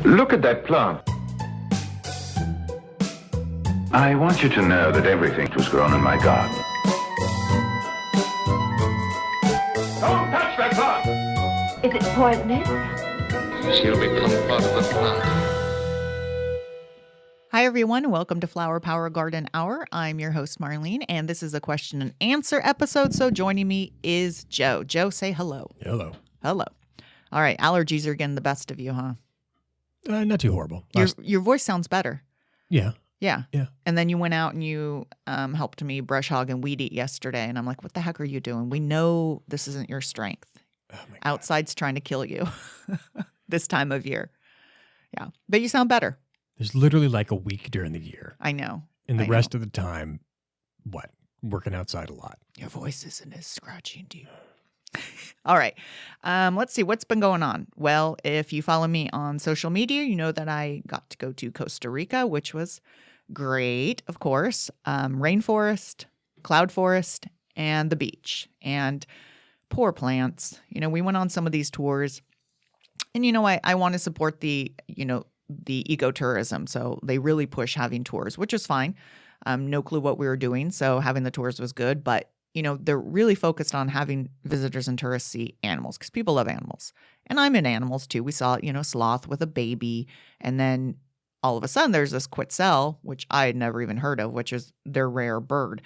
Look at that plant. I want you to know that everything was grown in my garden. Don't touch that plant! Is it poisonous? She'll become part of the plant. Hi, everyone. Welcome to Flower Power Garden Hour. I'm your host, Marlene, and this is a question and answer episode. So joining me is Joe. Joe, say hello. Hello. Hello. All right. Allergies are getting the best of you, huh? Not too horrible. Your voice sounds better. Yeah. Yeah. Yeah. And then you went out and you helped me brush hog and weed eat yesterday. And I'm like, what the heck are you doing? We know this isn't your strength. Oh my God. Outside's trying to kill you this time of year. Yeah. But you sound better. There's literally like a week during the year. I know. And the I rest know. of the time, what? Working outside a lot. Your voice isn't as scratchy and deep. All right. Let's see what's been going on. Well, if you follow me on social media, you know that I got to go to Costa Rica, which was great, of course. Rainforest, cloud forest, and the beach. And poor plants. You know, we went on some of these tours. And, you know, I want to support the ecotourism. So they really push having tours, which is fine. No clue what we were doing. So having the tours was good. But, you know, they're really focused on having visitors and tourists see animals because people love animals. And I'm in animals too. We saw, you know, sloth with a baby. And then all of a sudden there's this quetzal, which I had never even heard of, which is their rare bird.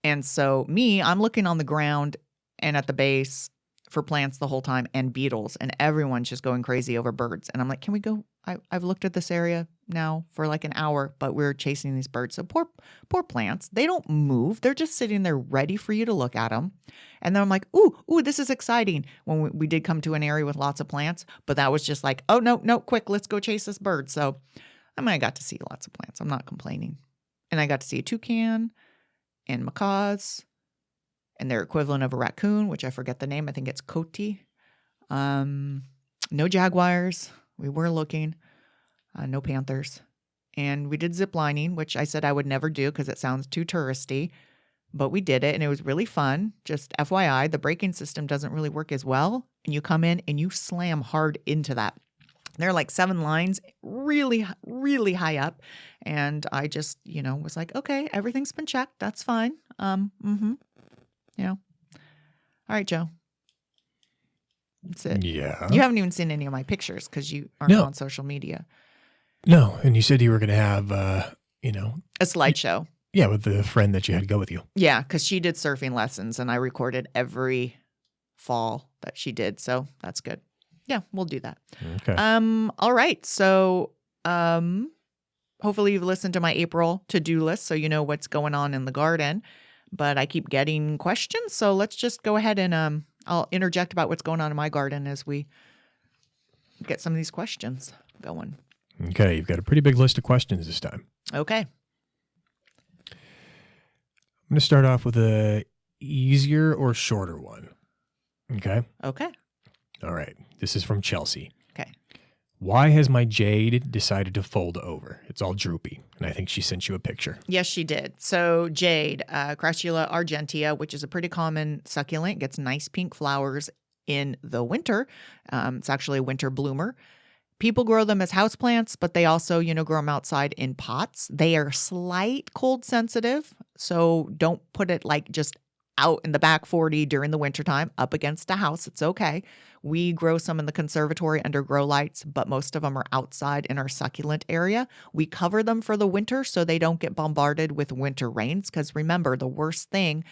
And so I'm looking on the ground and at the base for plants the whole time and beetles, and everyone's just going crazy over birds. And I'm like, can we go? I've looked at this area now for like an hour, but we're chasing these birds. So poor plants. They don't move. They're just sitting there ready for you to look at them. And then I'm like, ooh, this is exciting. When we did come to an area with lots of plants, but that was just like, oh, no, quick, let's go chase this bird. So I got to see lots of plants. I'm not complaining. And I got to see a toucan and macaws and their equivalent of a raccoon, which I forget the name. I think it's coati. No jaguars. We were looking. No panthers. And we did zip lining, which I said I would never do because it sounds too touristy. But we did it, and it was really fun. Just FYI, the braking system doesn't really work as well. And you come in and you slam hard into that. There are like 7 lines, really, really high up. And I just, was like, okay, everything's been checked. That's fine. All right, Joe. That's it. Yeah. You haven't even seen any of my pictures because you aren't on social media. No. And you said you were going to have, a slideshow. Yeah, with the friend that you had go with you. Yeah, because she did surfing lessons and I recorded every fall that she did. So that's good. Yeah, we'll do that. Okay. All right. So hopefully you've listened to my April to-do list so you know what's going on in the garden. But I keep getting questions. So let's just go ahead and I'll interject about what's going on in my garden as we get some of these questions going. Okay. You've got a pretty big list of questions this time. Okay. I'm going to start off with a easier or shorter one. Okay. Okay. All right. This is from Chelsea. Okay. Why has my Jade decided to fold over? It's all droopy. And I think she sent you a picture. Yes, she did. So Jade, Crassula argentea, which is a pretty common succulent, gets nice pink flowers in the winter. It's actually a winter bloomer. People grow them as houseplants, but they also, grow them outside in pots. They are slight cold sensitive, so don't put it like just out in the back 40 during the wintertime up against a house. It's okay. We grow some in the conservatory under grow lights, but most of them are outside in our succulent area. We cover them for the winter so they don't get bombarded with winter rains. Because remember, the worst thing,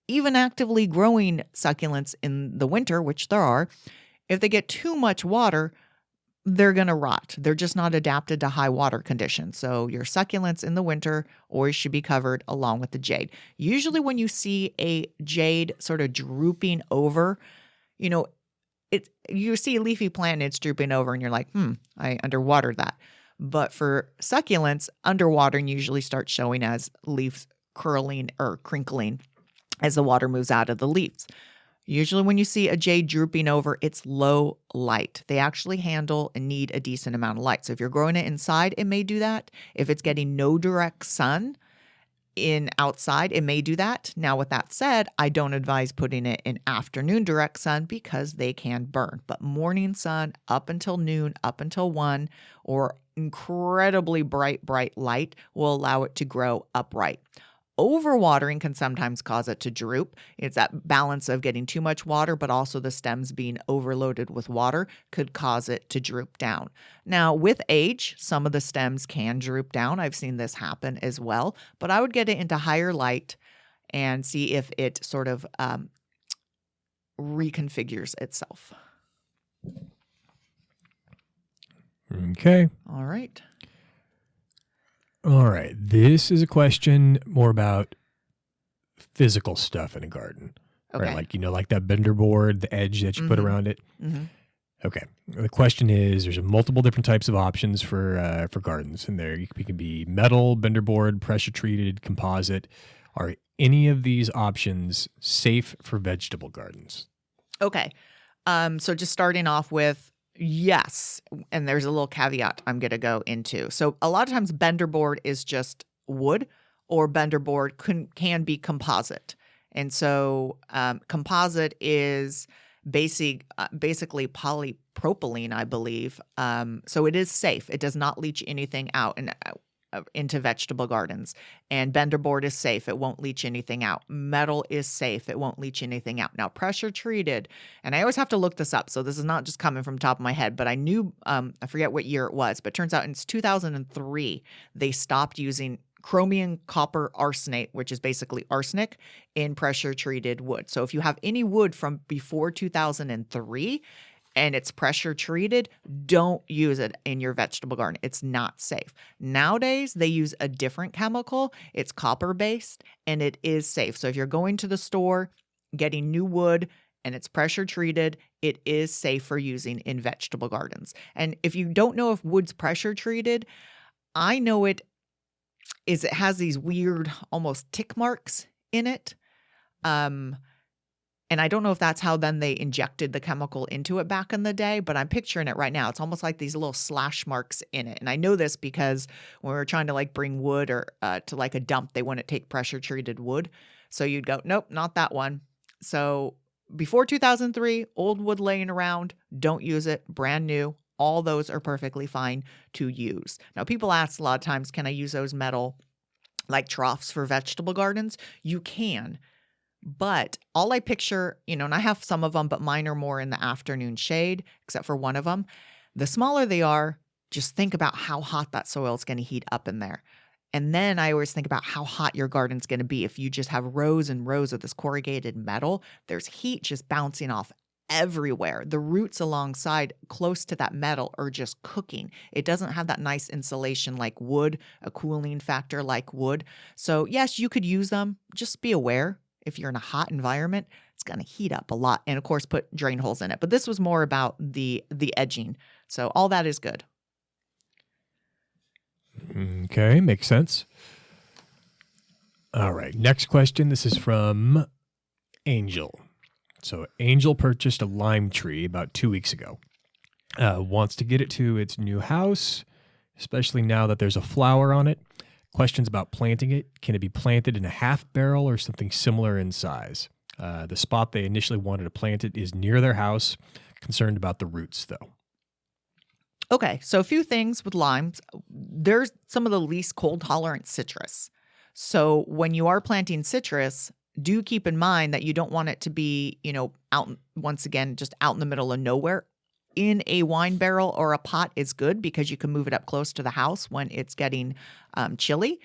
even actively growing succulents in the winter, which there are, if they get too much water, they're going to rot. They're just not adapted to high water conditions. So your succulents in the winter always should be covered along with the jade. Usually when you see a jade sort of drooping over, you see a leafy plant and it's drooping over and you're like, I underwatered that. But for succulents, underwatering usually starts showing as leaves curling or crinkling as the water moves out of the leaves. Usually when you see a jade drooping over, it's low light. They actually handle and need a decent amount of light. So if you're growing it inside, it may do that. If it's getting no direct sun, in outside, it may do that. Now, with that said, I don't advise putting it in afternoon direct sun because they can burn. But morning sun up until noon, up until 1, or incredibly bright light will allow it to grow upright. Overwatering can sometimes cause it to droop. It's that balance of getting too much water, but also the stems being overloaded with water could cause it to droop down. Now, with age, some of the stems can droop down. I've seen this happen as well, but I would get it into higher light and see if it sort of reconfigures itself. Okay. All right. All right. This is a question more about physical stuff in a garden. Okay. Right? Like, like that bender board, the edge that you put around it. Mm-hmm. Okay. The question is, there's multiple different types of options for gardens in there. It can be metal, bender board, pressure treated, composite. Are any of these options safe for vegetable gardens? Okay. So just starting off with yes, and there's a little caveat I'm going to go into. So a lot of times bender board is just wood, or bender board can be composite. And so composite is basically polypropylene, I believe. So it is safe. It does not leach anything out into vegetable gardens. And bender board is safe. It won't leach anything out. Metal is safe. It won't leach anything out. Now, pressure treated, and I always have to look this up, so this is not just coming from the top of my head, but I knew, I forget what year it was, but it turns out in 2003, they stopped using chromium copper arsenate, which is basically arsenic, in pressure treated wood. So if you have any wood from before 2003, and it's pressure treated, don't use it in your vegetable garden. It's not safe. Nowadays, they use a different chemical. It's copper-based, and it is safe. So if you're going to the store, getting new wood, and it's pressure treated, it is safe for using in vegetable gardens. And if you don't know if wood's pressure treated, I know it has these weird, almost tick marks in it. And I don't know if that's how then they injected the chemical into it back in the day, but I'm picturing it right now. It's almost like these little slash marks in it. And I know this because when we were trying to bring wood or to a dump, they wouldn't take pressure treated wood. So you'd go, nope, not that one. So before 2003, old wood laying around, don't use it. Brand new. All those are perfectly fine to use. Now, people ask a lot of times, can I use those metal troughs for vegetable gardens? You can. But all I picture, and I have some of them, but mine are more in the afternoon shade, except for one of them. The smaller they are, just think about how hot that soil is going to heat up in there. And then I always think about how hot your garden's going to be. If you just have rows and rows of this corrugated metal, there's heat just bouncing off everywhere. The roots alongside close to that metal are just cooking. It doesn't have that nice insulation like wood, a cooling factor like wood. So yes, you could use them. Just be aware. If you're in a hot environment, it's going to heat up a lot. And of course, put drain holes in it. But this was more about the edging. So all that is good. Okay, makes sense. All right, next question. This is from Angel. So Angel purchased a lime tree about 2 weeks ago. Wants to get it to its new house, especially now that there's a flower on it. Questions about planting it. Can it be planted in a half barrel or something similar in size? The spot they initially wanted to plant it is near their house. Concerned about the roots, though. Okay, so a few things with limes. There's some of the least cold tolerant citrus. So when you are planting citrus, do keep in mind that you don't want it to be, out, once again, just out in the middle of nowhere. In a wine barrel or a pot is good because you can move it up close to the house when it's getting chilly.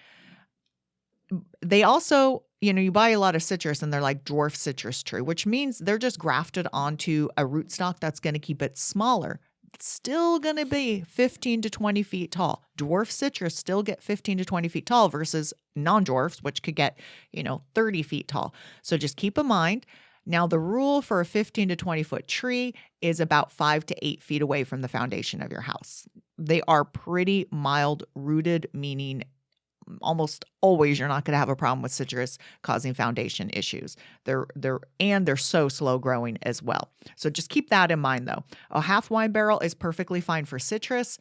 They also, you buy a lot of citrus and they're like dwarf citrus tree, which means they're just grafted onto a rootstock that's going to keep it smaller. It's still going to be 15 to 20 feet tall. Dwarf citrus still get 15 to 20 feet tall versus non-dwarfs, which could get, 30 feet tall. So just keep in mind. Now, the rule for a 15 to 20 foot tree is about 5 to 8 feet away from the foundation of your house. They are pretty mild rooted, meaning almost always you're not going to have a problem with citrus causing foundation issues. They're so slow growing as well. So just keep that in mind, though. A half wine barrel is perfectly fine for citrus.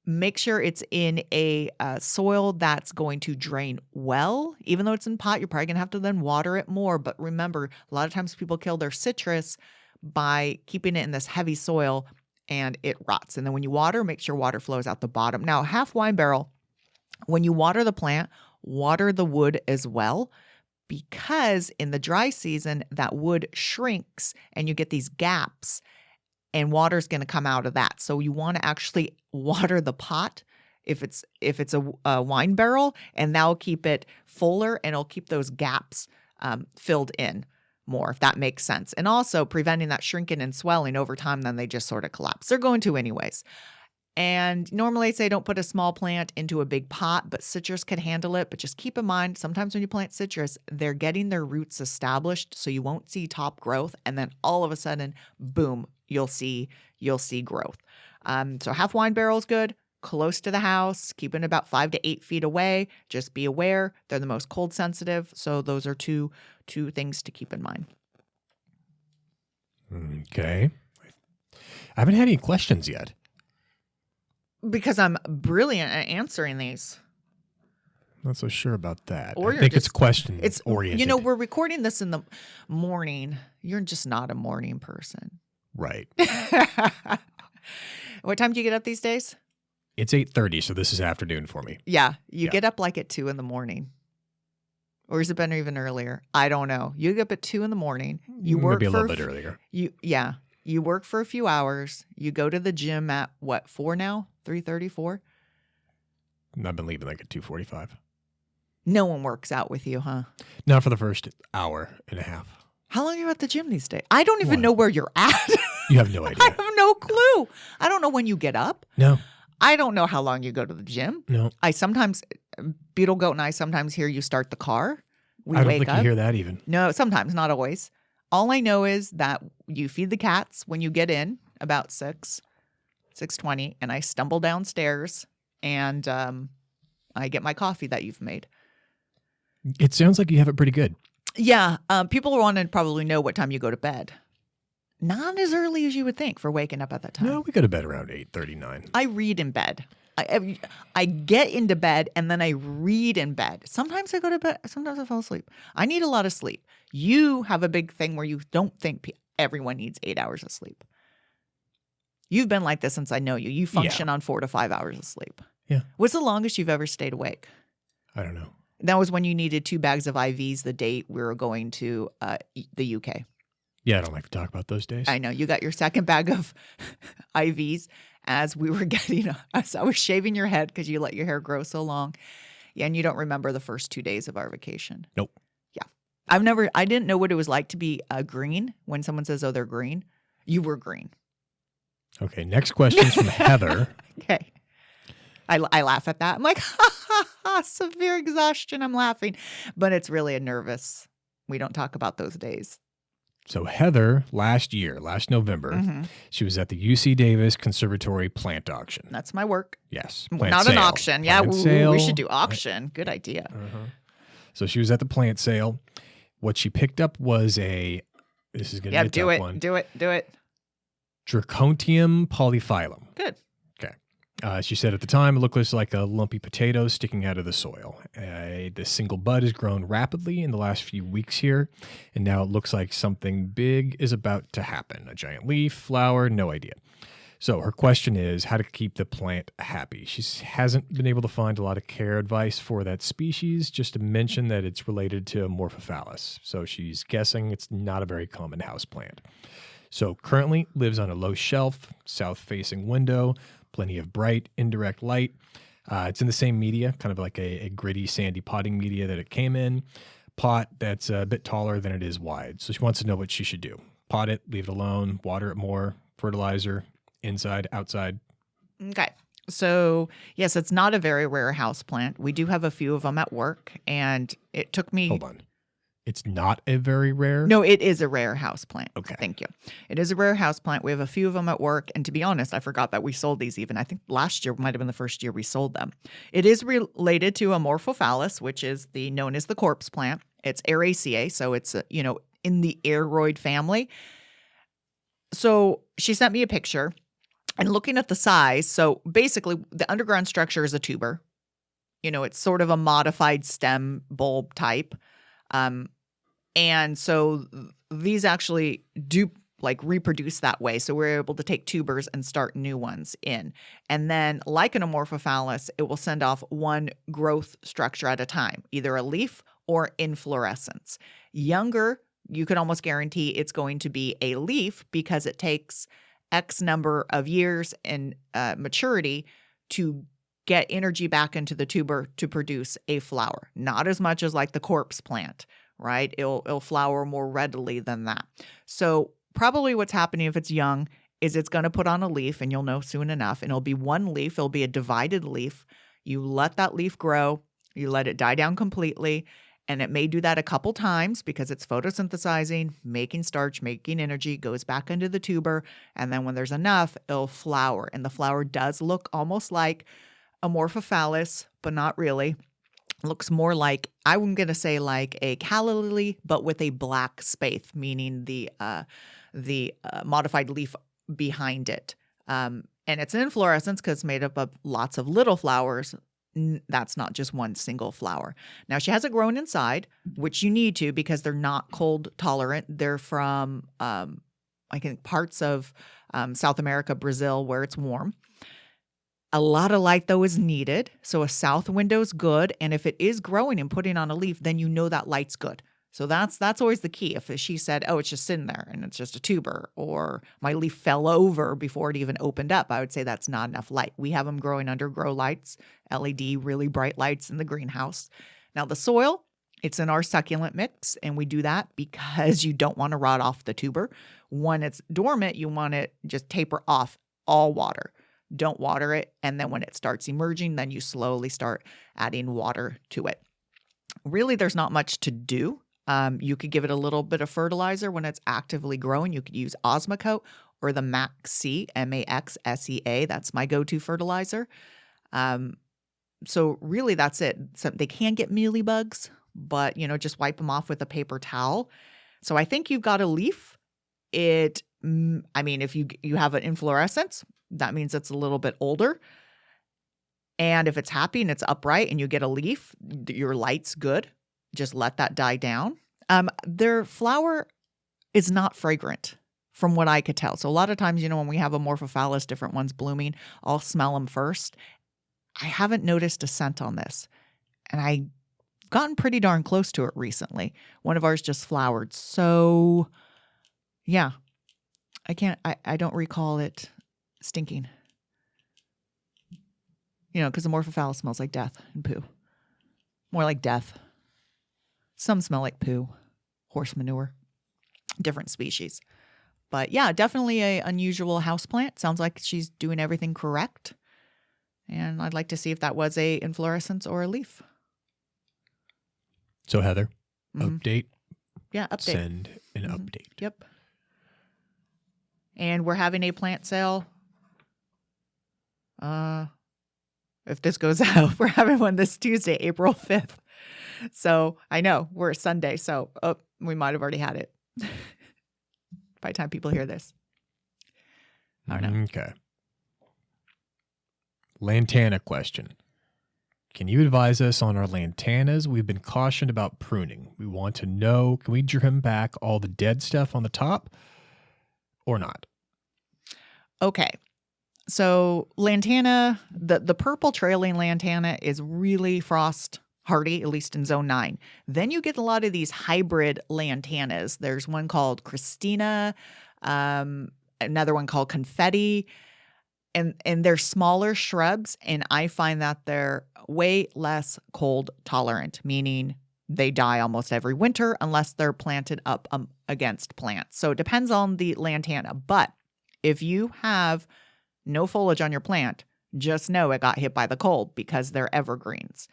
make sure it's in a soil that's going to drain well. Even though it's in pot, you're probably going to have to then water it more. But remember, a lot of times people kill their citrus by keeping it in this heavy soil and it rots. And then when you water, make sure water flows out the bottom. Now, half wine barrel, when you water the plant, water the wood as well, because in the dry season, that wood shrinks and you get these gaps and water's going to come out of that. So you want to actually water the pot if it's a wine barrel, and that'll keep it fuller and it'll keep those gaps filled in more, if that makes sense. And also preventing that shrinking and swelling over time, then they just sort of collapse. They're going to anyways. And normally I say don't put a small plant into a big pot, but citrus could handle it. But just keep in mind, sometimes when you plant citrus, they're getting their roots established, so you won't see top growth. And then all of a sudden, boom, you'll see growth. So half wine barrel is good, close to the house, keeping about 5 to 8 feet away. Just be aware, they're the most cold sensitive. So those are two things to keep in mind. Okay. I haven't had any questions yet. Because I'm brilliant at answering these. Not so sure about that. Or I think it's question it's oriented. You know, we're recording this in the morning. You're just not a morning person. Right. What time do you get up these days? It's 8:30, so this is afternoon for me. Yeah, you Yeah. get up like at 2 in the morning. Or is it better even earlier? I don't know. You get up at 2 in the morning. You work Maybe a for little bit earlier. You work for a few hours. You go to the gym at what, 4 now? 3:30, 4? I've been leaving like at 2:45. No one works out with you, huh? Not for the first hour and a half. How long are you at the gym these days? I don't even What? know where you're at. You have no I idea. have no clue. I don't know when you get up. No, I don't know how long you go to the gym. no. I sometimes, Beetle Goat and I sometimes hear you start the car. We I don't wake think up. you hear that even. No, sometimes, not always. All I know is that you feed the cats when you get in about 6:20, and I stumble downstairs and I get my coffee that you've made. It sounds like you have it pretty good. Yeah, people want to probably know what time you go to bed. Not as early as you would think for waking up at that time. No, we go to bed around 8:39. I read in bed. I get into bed and then I read in bed. Sometimes I go to bed. Sometimes I fall asleep. I need a lot of sleep. You have a big thing where you don't think everyone needs 8 hours of sleep. You've been like this since I know you. You function on 4 to 5 hours of sleep. Yeah. What's the longest you've ever stayed awake? I don't know. That was when you needed 2 bags of IVs the date we were going to the UK. Yeah, I don't like to talk about those days. I know. You got your second bag of IVs as we were as I was shaving your head because you let your hair grow so long. Yeah, and you don't remember the first 2 days of our vacation. Nope. Yeah. I didn't know what it was like to be green when someone says, oh, they're green. You were green. Okay, next question is from Heather. Okay. I laugh at that. I'm like, ha, ha, ha, severe exhaustion. I'm laughing. But it's really a nervous. We don't talk about those days. So Heather, last November, Mm-hmm. she was at the UC Davis Conservatory plant auction. That's my work. Yes. Well, plant not sale. an auction. Yeah, Plant we sale. should do auction. Good idea. Uh-huh. So she was at the plant sale. What she picked up was this is going to be a tough one. Do it. Dracontium polyphylum. Good. Okay. She said at the time it looked just like a lumpy potato sticking out of the soil. The single bud has grown rapidly in the last few weeks here, and now it looks like something big is about to happen. A giant leaf, flower, no idea. So her question is how to keep the plant happy. She hasn't been able to find a lot of care advice for that species, just to mention that it's related to Amorphophallus. So she's guessing it's not a very common house plant. So currently lives on a low shelf, south-facing window, plenty of bright, indirect light. It's in the same media, kind of like a gritty, sandy potting media that it came in. Pot that's a bit taller than it is wide. So she wants to know what she should do. Pot it, leave it alone, water it more, fertilizer, inside, outside. Okay. So, yes, it's not a very rare house plant. We do have a few of them at work, and it took me... Hold on. It's not a very rare? No, it is a rare house plant. Okay. Thank you. It is a rare house plant. We have a few of them at work. And to be honest, I forgot that we sold these even. I think last year might have been the first year we sold them. It is related to Amorphophallus, which is known as the corpse plant. It's Araceae, so it's, in the aroid family. So she sent me a picture. And looking at the size, so basically the underground structure is a tuber. It's sort of a modified stem bulb type. And so these actually do reproduce that way. So we're able to take tubers and start new ones in. And then like an amorphophallus, it will send off one growth structure at a time, either a leaf or inflorescence. Younger, you can almost guarantee it's going to be a leaf because it takes X number of years in maturity to get energy back into the tuber to produce a flower. Not as much as like the corpse plant, right? It'll flower more readily than that. So probably what's happening if it's young is it's going to put on a leaf, and you'll know soon enough, and it'll be one leaf. It'll be a divided leaf. You let that leaf grow. You let it die down completely. And it may do that a couple times because it's photosynthesizing, making starch, making energy, goes back into the tuber. And then when there's enough, it'll flower. And the flower does look almost like amorphophallus, but not really. It looks more like, I'm going to say like a calla lily, but with a black spathe, meaning the modified leaf behind it. And it's an inflorescence because it's made up of lots of little flowers. That's not just one single flower. Now, she hasn't grown inside, which you need to because they're not cold tolerant. They're from, I think, parts of South America, Brazil, where it's warm. A lot of light, though, is needed. So a south window is good. And if it is growing and putting on a leaf, then you know that light's good. So that's always the key. If she said, oh, it's just sitting there and it's just a tuber, or my leaf fell over before it even opened up, I would say that's not enough light. We have them growing under grow lights, LED, really bright lights in the greenhouse. Now the soil, it's in our succulent mix, and we do that because you don't want to rot off the tuber. When it's dormant, you want it just taper off all water. Don't water it. And then when it starts emerging, then you slowly start adding water to it. Really, there's not much to do. You could give it a little bit of fertilizer when it's actively growing. You could use Osmocote or the Maxea, Maxsea. That's my go-to fertilizer. So really that's it. So they can get mealybugs, but just wipe them off with a paper towel. So I think you've got a leaf. If you have an inflorescence, that means it's a little bit older. And if it's happy and it's upright and you get a leaf, your light's good. Just let that die down. Their flower is not fragrant from what I could tell. So a lot of times, when we have amorphophallus, different ones blooming, I'll smell them first. I haven't noticed a scent on this. And I've gotten pretty darn close to it recently. One of ours just flowered. So yeah, I don't recall it stinking. Because amorphophallus smells like death and poo. More like death. Some smell like poo, horse manure, different species. But yeah, definitely a unusual houseplant. Sounds like she's doing everything correct. And I'd like to see if that was a inflorescence or a leaf. So Heather, update. Yeah, update. Send an update. Yep. And we're having a plant sale. If this goes out, we're having one this Tuesday, April 5th. So I know we're Sunday, so we might have already had it by the time people hear this. I don't know. Okay. Lantana question. Can you advise us on our lantanas? We've been cautioned about pruning. We want to know, can we trim back all the dead stuff on the top or not? Okay. So lantana, the purple trailing lantana is really frost hardy, at least in zone 9. Then you get a lot of these hybrid lantanas. There's one called Christina, another one called Confetti, and they're smaller shrubs, and I find that they're way less cold tolerant, meaning they die almost every winter unless they're planted up against plants. So it depends on the lantana. But if you have no foliage on your plant, just know it got hit by the cold because they're evergreens.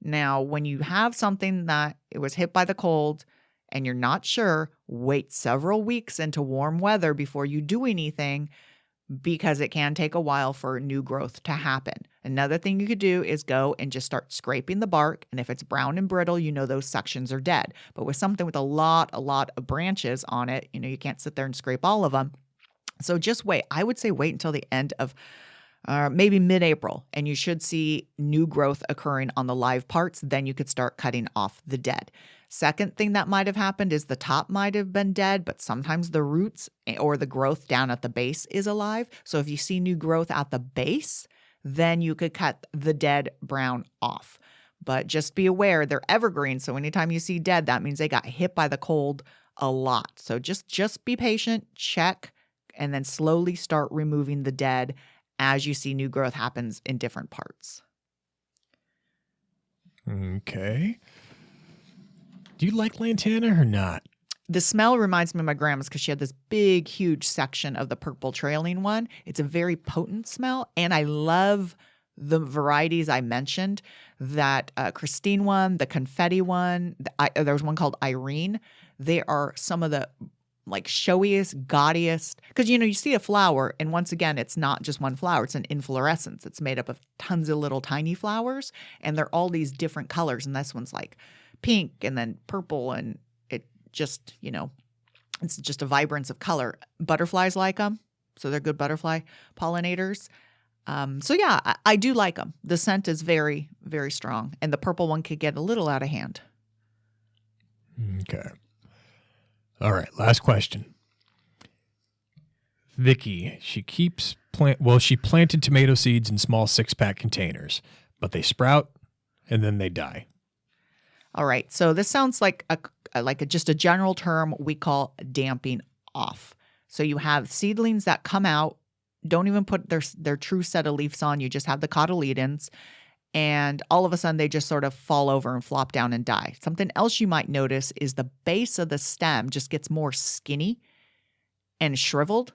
Now, when you have something that it was hit by the cold and you're not sure, wait several weeks into warm weather before you do anything because it can take a while for new growth to happen. Another thing you could do is go and just start scraping the bark. And if it's brown and brittle, those sections are dead. But with something with a lot of branches on it, you can't sit there and scrape all of them. So just wait. I would say wait until the end of maybe mid-April, and you should see new growth occurring on the live parts. Then you could start cutting off the dead. Second thing that might have happened is the top might have been dead, but sometimes the roots or the growth down at the base is alive. So if you see new growth at the base, then you could cut the dead brown off. But just be aware, they're evergreen. So anytime you see dead, that means they got hit by the cold a lot. So just be patient, check, and then slowly start removing the dead as you see new growth happens in different parts. Okay. Do you like Lantana or not? The smell reminds me of my grandma's because she had this big, huge section of the purple trailing one. It's a very potent smell, and I love the varieties I mentioned, that Christine one, the confetti one, there was one called Irene. They are some of the like showiest, gaudiest, because you see a flower, and once again, it's not just one flower, it's an inflorescence. It's made up of tons of little tiny flowers, and they're all these different colors, and this one's like pink and then purple, and it just, it's just a vibrance of color. Butterflies like them, so they're good butterfly pollinators. So yeah, I do like them. The scent is very, very strong, and the purple one could get a little out of hand. Okay. All right, last question. Vicky, she planted tomato seeds in small 6-pack containers, but they sprout and then they die. All right, so this sounds like just a general term we call damping off. So you have seedlings that come out, don't even put their true set of leaves on, you just have the cotyledons, and all of a sudden they just sort of fall over and flop down and die. Something else you might notice is the base of the stem just gets more skinny and shriveled.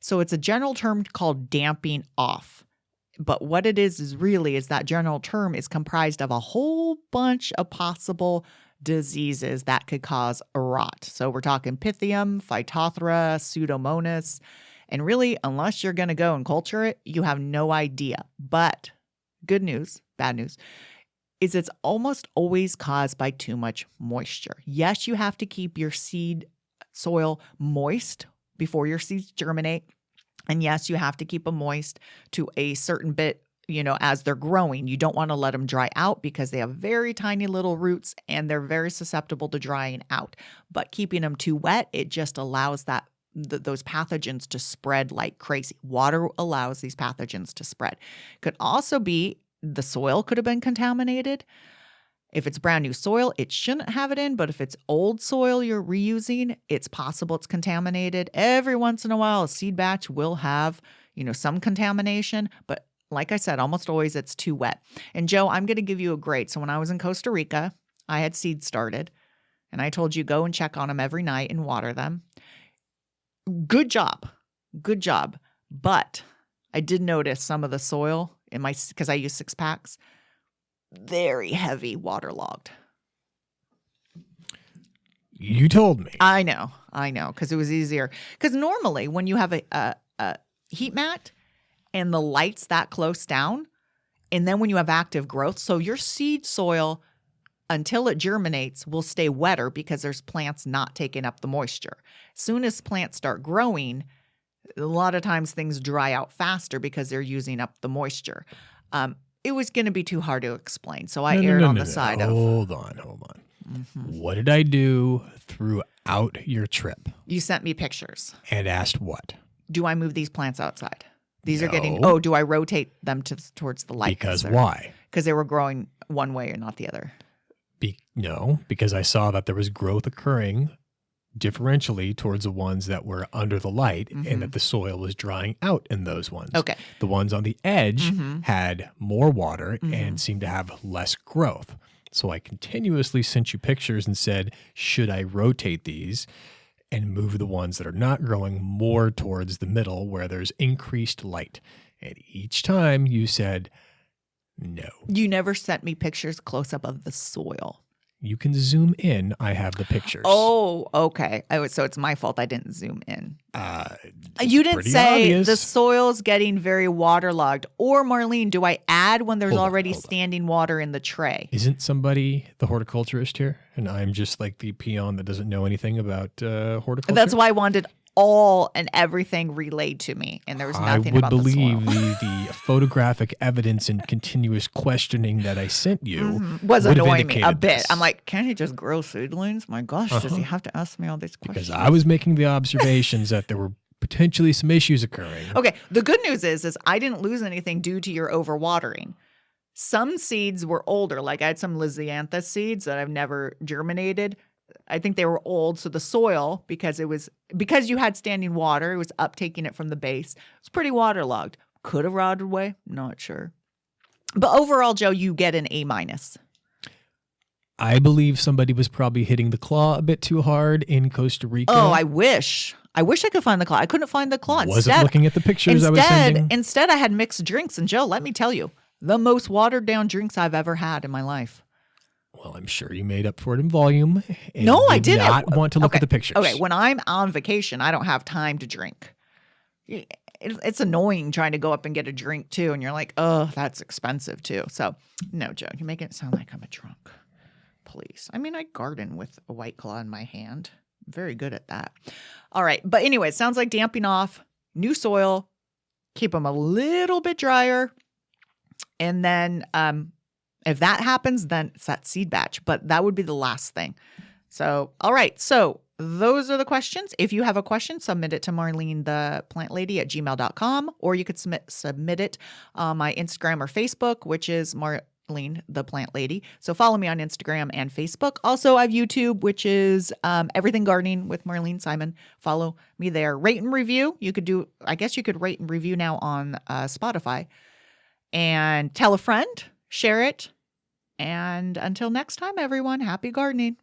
So it's a general term called damping off. But what it is that general term is comprised of a whole bunch of possible diseases that could cause a rot. So we're talking Pythium, Phytophthora, Pseudomonas, and really, unless you're going to go and culture it, you have no idea. But good news, bad news, is it's almost always caused by too much moisture. Yes, you have to keep your seed soil moist before your seeds germinate. And yes, you have to keep them moist to a certain bit, as they're growing. You don't want to let them dry out because they have very tiny little roots and they're very susceptible to drying out. But keeping them too wet, it just allows those pathogens to spread like crazy. Water allows these pathogens to spread. Could also be the soil could have been contaminated. If it's brand new soil, it shouldn't have it in, but if it's old soil you're reusing, it's possible it's contaminated. Every once in a while, a seed batch will have, some contamination, but like I said, almost always it's too wet. And Joe, I'm going to give you a grade. So when I was in Costa Rica, I had seeds started, and I told you go and check on them every night and water them. Good job. But I did notice some of the soil because I use 6-packs, very heavy, waterlogged. You told me. I know, because it was easier. Because normally when you have a heat mat and the light's that close down, and then when you have active growth, so your seed soil, until it germinates, will stay wetter because there's plants not taking up the moisture. As soon as plants start growing, a lot of times things dry out faster because they're using up the moisture. It was going to be too hard to explain, so I erred on the side of... Hold on. Mm-hmm. What did I do throughout your trip? You sent me pictures. And asked what? Do I move these plants outside? These No. are getting... do I rotate them towards the light? Because why? Because they were growing one way and not the other. No, because I saw that there was growth occurring differentially towards the ones that were under the light, and that the soil was drying out in those ones. Okay. The ones on the edge had more water and seemed to have less growth. So I continuously sent you pictures and said, should I rotate these and move the ones that are not growing more towards the middle where there's increased light? And each time you said, no. You never sent me pictures close up of the soil. You can zoom in. I have the pictures. Oh, okay. So it's my fault I didn't zoom in. You didn't say obvious. The soil's getting very waterlogged. Or, Marlene, do I add when there's already standing water in the tray? Isn't somebody the horticulturist here? And I'm just like the peon that doesn't know anything about horticulture? That's why I wanted all and everything relayed to me, and there was nothing I would about believe the soil. the photographic evidence and continuous questioning that I sent you Was would have annoying me a indicated bit. this. I'm like, can't he just grow seedlings? My gosh, does he have to ask me all these questions? because I was making the observations that there were potentially some issues occurring. Okay, the good news is I didn't lose anything due to your overwatering. Some seeds were older, like I had some Lysianthus seeds that I've never germinated. I think they were old, so the soil, because you had standing water, it was uptaking it from the base. It was pretty waterlogged. Could have rotted away, not sure. But overall, Joe, you get an A-. I believe somebody was probably hitting the claw a bit too hard in Costa Rica. Oh, I wish I could find the claw. I couldn't find the claw. Wasn't looking at the pictures I was sending. Instead, I had mixed drinks. And Joe, let me tell you, the most watered down drinks I've ever had in my life. Well, I'm sure you made up for it in volume. And No, I did didn't. not want to look Okay, at the pictures. Okay, when I'm on vacation, I don't have time to drink. It's annoying trying to go up and get a drink too, and you're like, oh, that's expensive too. So, no, Joe, you're making it sound like I'm a drunk. Please. I mean, I garden with a White Claw in my hand. I'm very good at that. All right, but anyway, it sounds like damping off, new soil, keep them a little bit drier, and then if that happens, then it's that seed batch. But that would be the last thing. So, all right. So those are the questions. If you have a question, submit it to Marlene the Plant Lady at gmail.com, or you could submit it on my Instagram or Facebook, which is Marlene the Plant Lady. So follow me on Instagram and Facebook. Also, I have YouTube, which is Everything Gardening with Marlene Simon. Follow me there. Rate and review. You could rate and review now on Spotify. And tell a friend, share it. And until next time, everyone, happy gardening.